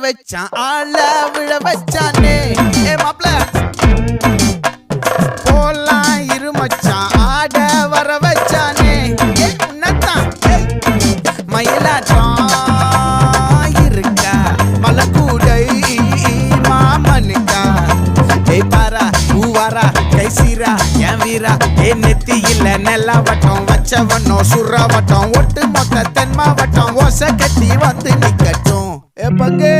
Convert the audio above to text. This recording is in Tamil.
வச்சான் ஆள விழ வச்சானே மாப்ள போலாம் இருமச்சான் ஆட வர வச்சானே உன்னத்தான் மயிலாட்டம் இருக்கா மலக்கூடை மாமனுக்கா பாரா பூவாரா கைசீரா என் வீரா நெத்தி இல்ல நெல்லா வட்டம் வச்சவனோ சுறா வட்டம் ஒட்டு மொத்த தென் மாவட்டம் ஓசை கட்டி வந்து நிக்கட்டும் பங்கே